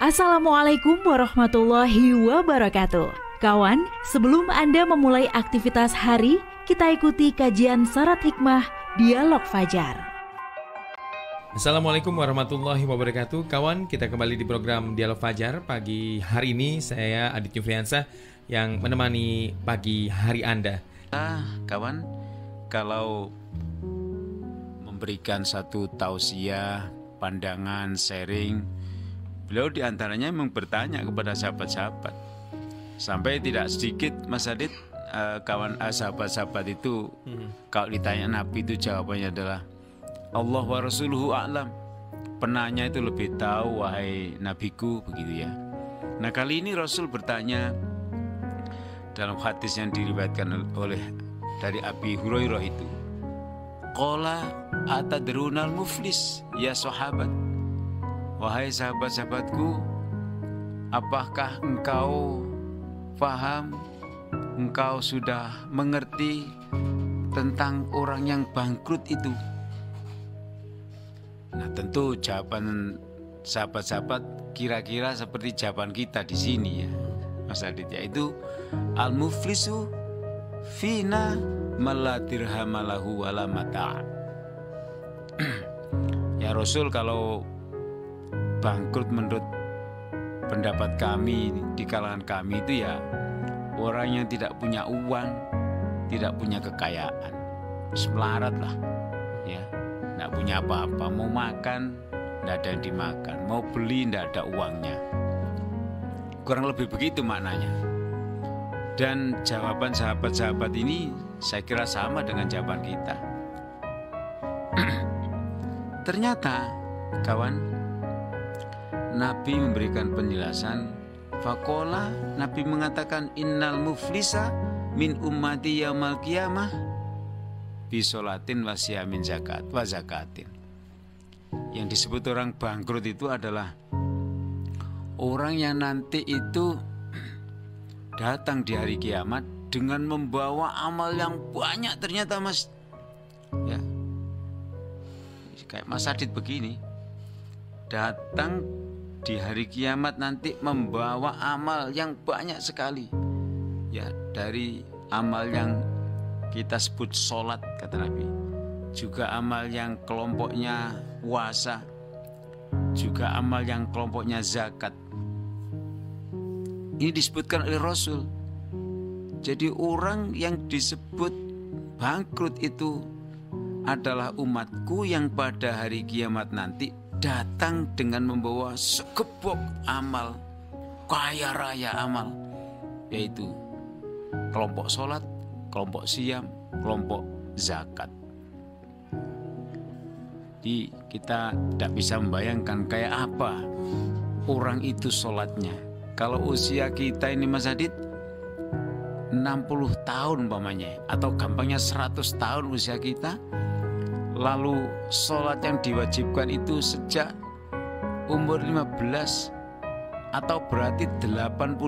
Assalamualaikum warahmatullahi wabarakatuh. Kawan, sebelum Anda memulai aktivitas hari, kita ikuti kajian syarat hikmah Dialog Fajar. Assalamualaikum warahmatullahi wabarakatuh. Kawan, kita kembali di program Dialog Fajar. Pagi hari ini saya Adit Yufriansah yang menemani pagi hari Anda. Kawan, kalau memberikan satu tausiah, pandangan, sharing, beliau diantaranya memang bertanya kepada sahabat-sahabat. Sampai tidak sedikit Mas Adit, sahabat-sahabat itu kalau ditanya Nabi itu jawabannya adalah Allah wa Rasuluhu a'lam. Penanya itu lebih tahu, wahai Nabiku, begitu ya. Nah, kali ini Rasul bertanya dalam hadis yang diriwayatkan oleh dari Abi Hurairah itu, qala atadrunal muflis ya sahabat. Wahai sahabat-sahabatku, apakah engkau faham, engkau sudah mengerti tentang orang yang bangkrut itu? Nah, tentu jawaban sahabat-sahabat kira-kira seperti jawaban kita di sini ya, Mas Adit, yaitu al-muflisu fina mala dirhamalahu wala mata'. Ya Rasul, kalau bangkrut menurut pendapat kami di kalangan kami itu ya orang yang tidak punya uang, tidak punya kekayaan, semelarat lah ya, tidak punya apa-apa, mau makan tidak ada yang dimakan, mau beli tidak ada uangnya, kurang lebih begitu maknanya. Dan jawaban sahabat-sahabat ini saya kira sama dengan jawaban kita. Ternyata kawan, Nabi memberikan penjelasan. Faqala, Nabi mengatakan innal muflisa min ummati yaumal qiyamah bi sholatin wa siyamin zakat wa zakatin. Yang disebut orang bangkrut itu adalah orang yang nanti itu datang di hari kiamat dengan membawa amal yang banyak ternyata, Mas. Ya. Kayak Mas Adit begini, datang di hari kiamat nanti membawa amal yang banyak sekali. Ya, dari amal yang kita sebut sholat, kata Nabi, juga amal yang kelompoknya puasa, juga amal yang kelompoknya zakat. Ini disebutkan oleh Rasul. Jadi orang yang disebut bangkrut itu adalah umatku yang pada hari kiamat nanti datang dengan membawa segebok amal, kaya raya amal, yaitu kelompok sholat, kelompok siam, kelompok zakat. Jadi kita tidak bisa membayangkan kayak apa orang itu sholatnya. Kalau usia kita ini Mas Adit 60 tahun umpamanya, atau gampangnya 100 tahun usia kita, lalu sholat yang diwajibkan itu sejak umur 15, atau berarti 85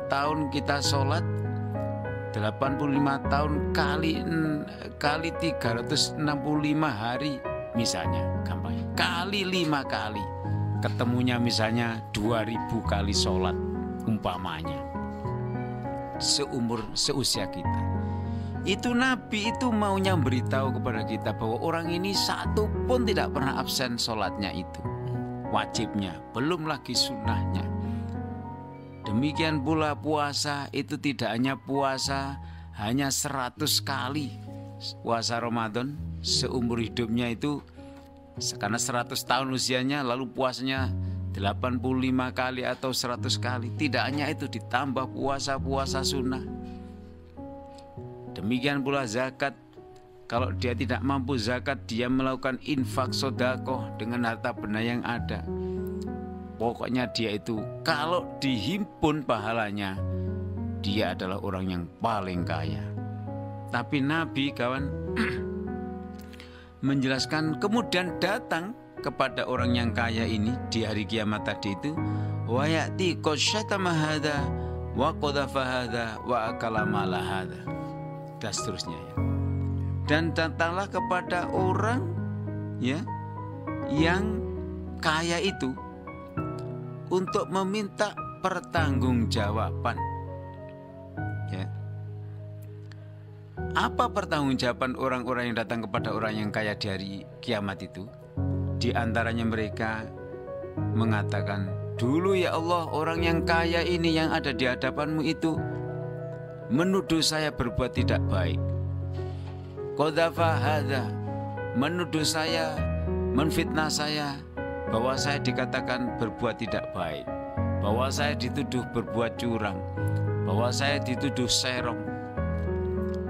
tahun kita sholat, 85 tahun kali 365 hari misalnya, gampangnya kali 5 kali, ketemunya misalnya 2000 kali sholat umpamanya, seusia kita. Itu Nabi itu maunya beritahu kepada kita bahwa orang ini satu pun tidak pernah absen sholatnya itu, wajibnya, belum lagi sunnahnya. Demikian pula puasa itu tidak hanya puasa hanya 100 kali puasa Ramadan seumur hidupnya itu, karena 100 tahun usianya, lalu puasanya 85 kali atau 100 kali. Tidak hanya itu, ditambah puasa-puasa sunnah. Demikian pula zakat. Kalau dia tidak mampu zakat, dia melakukan infak sodakoh dengan harta benda yang ada. Pokoknya dia itu kalau dihimpun pahalanya, dia adalah orang yang paling kaya. Tapi Nabi kawan menjelaskan, kemudian datang kepada orang yang kaya ini di hari kiamat tadi itu, wa ya'ti qasyatama hadza wa qadhafa hadza wa akala mala hadza, dan seterusnya ya. Dan datanglah kepada orang ya yang kaya itu, untuk meminta pertanggungjawaban. Ya. Apa pertanggungjawaban orang-orang yang datang kepada orang yang kaya di hari kiamat itu? Di antaranya mereka mengatakan, dulu ya Allah, orang yang kaya ini yang ada di hadapanmu itu menuduh saya berbuat tidak baik. Qadhafa hadza, menuduh saya, menfitnah saya, bahwa saya dikatakan berbuat tidak baik, bahwa saya dituduh berbuat curang, bahwa saya dituduh serong.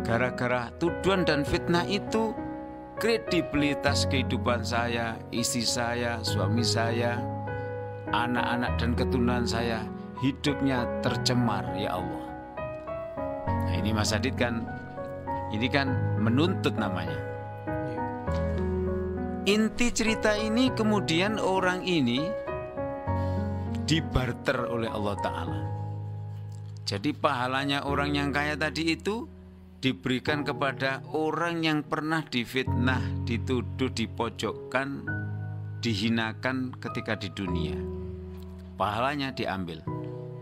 Gara-gara tuduhan dan fitnah itu, kredibilitas kehidupan saya, istri saya, suami saya, anak-anak dan keturunan saya, hidupnya tercemar ya Allah. Nah ini Mas Adit kan, ini kan menuntut namanya. Inti cerita ini kemudian orang ini dibarter oleh Allah Ta'ala. Jadi pahalanya orang yang kaya tadi itu diberikan kepada orang yang pernah difitnah, dituduh, dipojokkan, dihinakan ketika di dunia. Pahalanya diambil.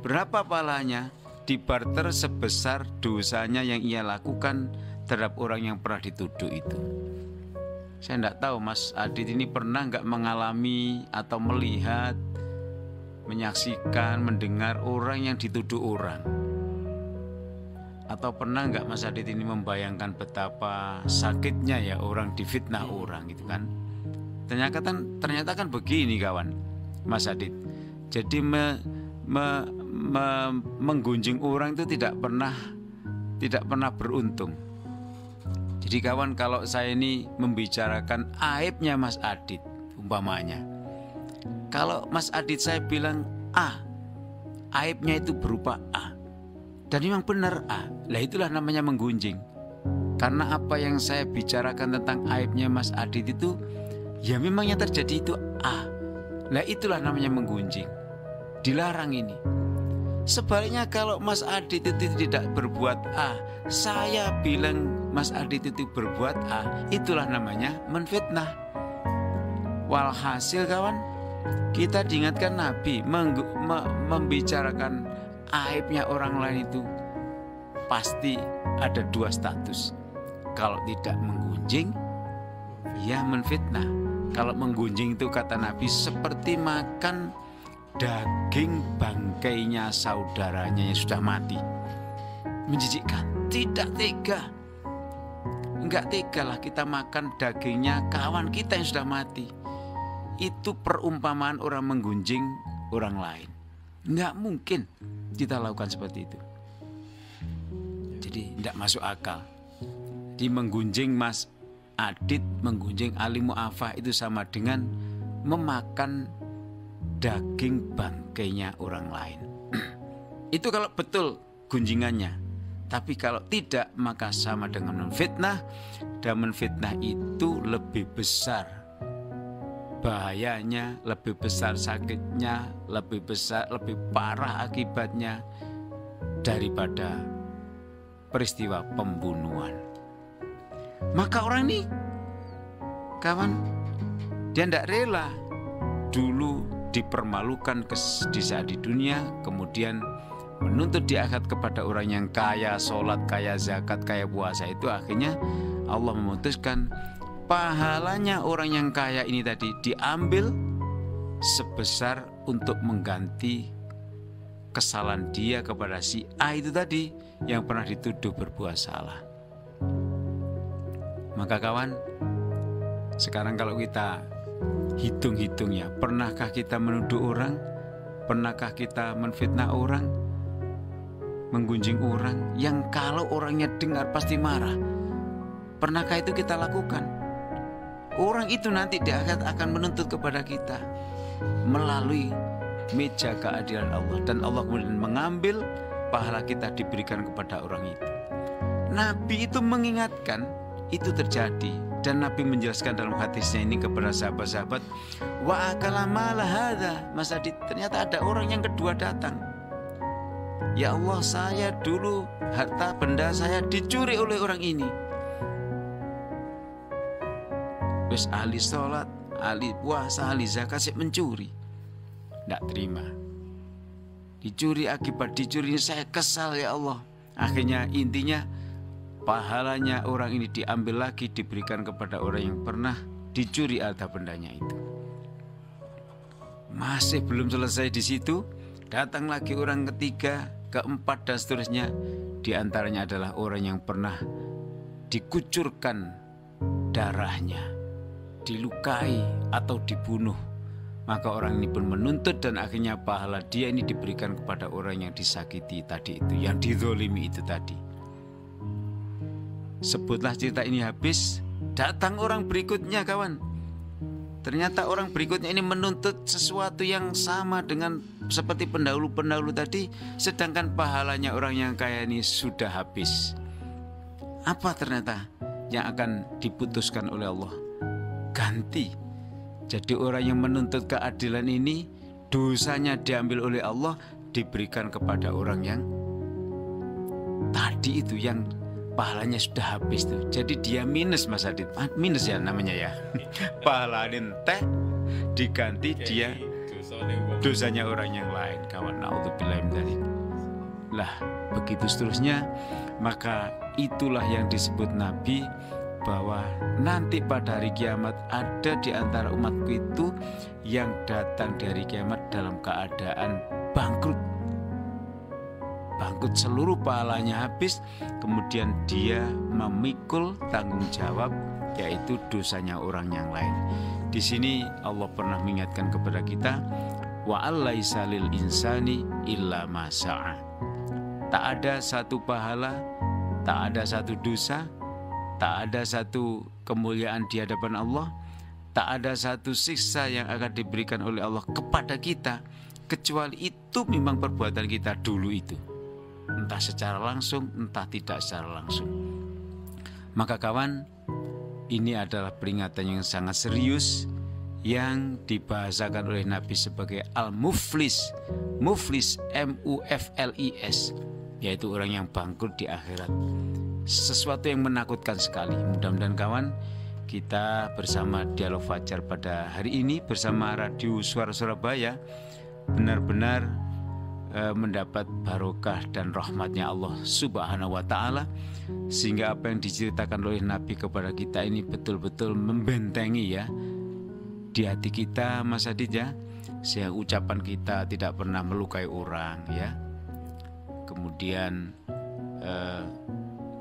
Berapa pahalanya? Dibarter sebesar dosanya yang ia lakukan terhadap orang yang pernah dituduh itu. Saya tidak tahu Mas Adit ini pernah nggak mengalami atau melihat, menyaksikan, mendengar orang yang dituduh orang. Atau pernah nggak Mas Adit ini membayangkan betapa sakitnya ya orang difitnah orang gitu kan? Ternyata kan begini kawan, Mas Adit. Jadi menggunjing orang itu tidak pernah beruntung. Jadi kawan, kalau saya ini membicarakan aibnya Mas Adit umpamanya, kalau Mas Adit saya bilang A, aibnya itu berupa A, dan memang benar A, lah itulah namanya menggunjing. Karena apa yang saya bicarakan tentang aibnya Mas Adit itu, ya memang yang terjadi itu A, lah itulah namanya menggunjing. Dilarang ini. Sebaliknya kalau Mas Adit itu tidak berbuat A, saya bilang Mas Adit itu berbuat A, itulah namanya menfitnah. Walhasil kawan, kita diingatkan Nabi membicarakan aibnya orang lain itu pasti ada dua status. Kalau tidak menggunjing, ya menfitnah. Kalau menggunjing itu kata Nabi seperti makan daging bangkainya saudaranya yang sudah mati. Menjijikkan, tidak tega. Enggak tega lah kita makan dagingnya kawan kita yang sudah mati. Itu perumpamaan orang menggunjing orang lain. Enggak mungkin kita lakukan seperti itu. Jadi tidak masuk akal. Di menggunjing Mas Adit, menggunjing Ali Mu'afah itu sama dengan memakan daging bangkainya orang lain. Itu kalau betul gunjingannya. Tapi kalau tidak, maka sama dengan menfitnah. Dan menfitnah itu lebih besar bahayanya, lebih besar sakitnya, lebih besar, lebih parah akibatnya daripada peristiwa pembunuhan. Maka orang ini, kawan, dia tidak rela dulu dipermalukan di saat di dunia, kemudian menuntut di akhirat kepada orang yang kaya sholat, kaya zakat, kaya puasa. Itu akhirnya Allah memutuskan pahalanya orang yang kaya ini tadi diambil sebesar untuk mengganti kesalahan dia kepada si A itu tadi yang pernah dituduh berbuat salah. Maka kawan, sekarang kalau kita hitung-hitung ya, pernahkah kita menuduh orang? Pernahkah kita menfitnah orang? Menggunjing orang yang kalau orangnya dengar pasti marah? Pernahkah itu kita lakukan? Orang itu nanti di akhirat akan menuntut kepada kita melalui meja keadilan Allah, dan Allah kemudian mengambil pahala kita diberikan kepada orang itu. Nabi itu mengingatkan itu terjadi, dan Nabi menjelaskan dalam hadisnya ini kepada sahabat-sahabat, wa akala mala hadza. Mas Adit, ternyata ada orang yang kedua datang. Ya Allah, saya dulu harta benda saya dicuri oleh orang ini. Wis ahli sholat, ahli puasa, ahli zakat, mencuri. Tidak terima. dicuri, akibat dicuri saya kesal ya Allah. Akhirnya intinya pahalanya orang ini diambil lagi, diberikan kepada orang yang pernah dicuri harta bendanya itu. Masih belum selesai di situ, datang lagi orang ketiga, keempat dan seterusnya. Di antaranya adalah orang yang pernah dikucurkan darahnya, dilukai atau dibunuh. Maka orang ini pun menuntut dan akhirnya pahala dia ini diberikan kepada orang yang disakiti tadi itu, yang dizolimi itu tadi. Sebutlah cerita ini habis, datang orang berikutnya kawan. Ternyata orang berikutnya ini menuntut sesuatu yang sama dengan seperti pendahulu-pendahulu tadi, sedangkan pahalanya orang yang kaya ini sudah habis. Apa ternyata yang akan diputuskan oleh Allah? Ganti. Jadi orang yang menuntut keadilan ini, dosanya diambil oleh Allah, diberikan kepada orang yang tadi itu, yang pahalanya sudah habis tuh. Jadi dia minus Mas Adit, minus ya namanya ya. Pahala teh diganti dia dosanya orang yang lain. Kawan, naudzubillah min dzalik. Lah, begitu seterusnya. Maka itulah yang disebut Nabi, bahwa nanti pada hari kiamat ada di antara umatku itu yang datang di hari kiamat dalam keadaan bangkrut. Bangkrut, seluruh pahalanya habis, kemudian dia memikul tanggung jawab, yaitu dosanya orang yang lain. Di sini Allah pernah mengingatkan kepada kita, wa allaisa lil insani illa ma sa'a. Tak ada satu pahala, tak ada satu dosa, tak ada satu kemuliaan di hadapan Allah, tak ada satu siksa yang akan diberikan oleh Allah kepada kita, kecuali itu memang perbuatan kita dulu itu, entah secara langsung, entah tidak secara langsung. Maka kawan, ini adalah peringatan yang sangat serius yang dibahasakan oleh Nabi sebagai al-muflis. Muflis, M-U-F-L-I-S, yaitu orang yang bangkrut di akhirat. Sesuatu yang menakutkan sekali. Mudah-mudahan kawan, kita bersama Dialog Fajar pada hari ini bersama Radio Suara Surabaya benar-benar mendapat barokah dan rahmatnya Allah Subhanahu wa ta'ala, sehingga apa yang diceritakan oleh Nabi kepada kita ini betul-betul membentengi ya di hati kita, Mas Adit ya, sehingga ucapan kita tidak pernah melukai orang ya, kemudian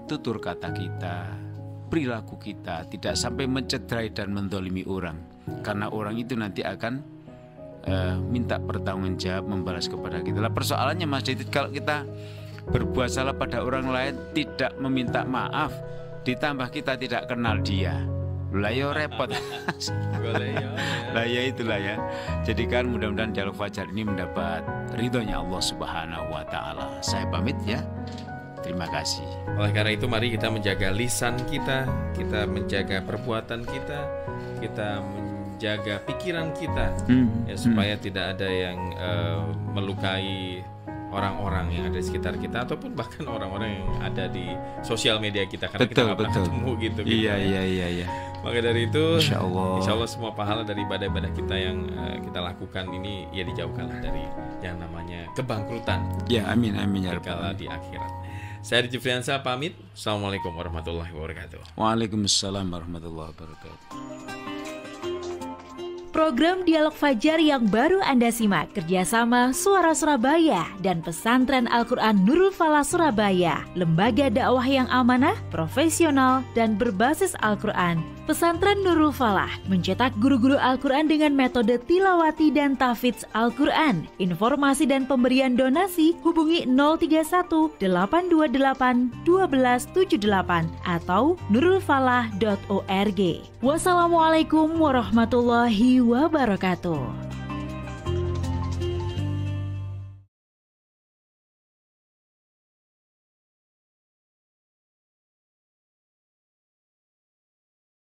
tutur kata kita, perilaku kita tidak sampai mencederai dan mendolimi orang, karena orang itu nanti akan minta pertanggungjawab, membalas kepada kita. Lah persoalannya Mas Didit, kalau kita berbuat salah pada orang lain tidak meminta maaf, ditambah kita tidak kenal dia, lah ya repot. Lah ya itulah ya. Jadi kan mudah-mudahan Dialog Fajar ini mendapat ridhonya Allah Subhanahu wa ta'ala. Saya pamit ya. Terima kasih. Oleh karena itu mari kita menjaga lisan kita menjaga perbuatan kita menjaga pikiran kita, ya, supaya tidak ada yang melukai orang-orang yang ada di sekitar kita, ataupun bahkan orang-orang yang ada di sosial media kita, karena kita nggak pernah ketemu gitu. Iya. Maka dari itu, Insya Allah semua pahala dari ibadah-ibadah kita yang kita lakukan ini ya dijauhkanlah dari yang namanya kebangkrutan. Ya, amin ya Rabbal di akhirat. Saya Adit Jufriansah pamit. Assalamualaikum warahmatullahi wabarakatuh. Waalaikumsalam warahmatullahi wabarakatuh. Program Dialog Fajar yang baru Anda simak kerjasama Suara Surabaya dan Pesantren Al-Quran Nurul Falah Surabaya, lembaga dakwah yang amanah, profesional, dan berbasis Al-Quran. Pesantren Nurul Falah mencetak guru-guru Al-Quran dengan metode tilawati dan tahfidz Al-Quran. Informasi dan pemberian donasi hubungi 031 828 1278 atau nurulfalah.org. Wassalamualaikum warahmatullahi wabarakatuh.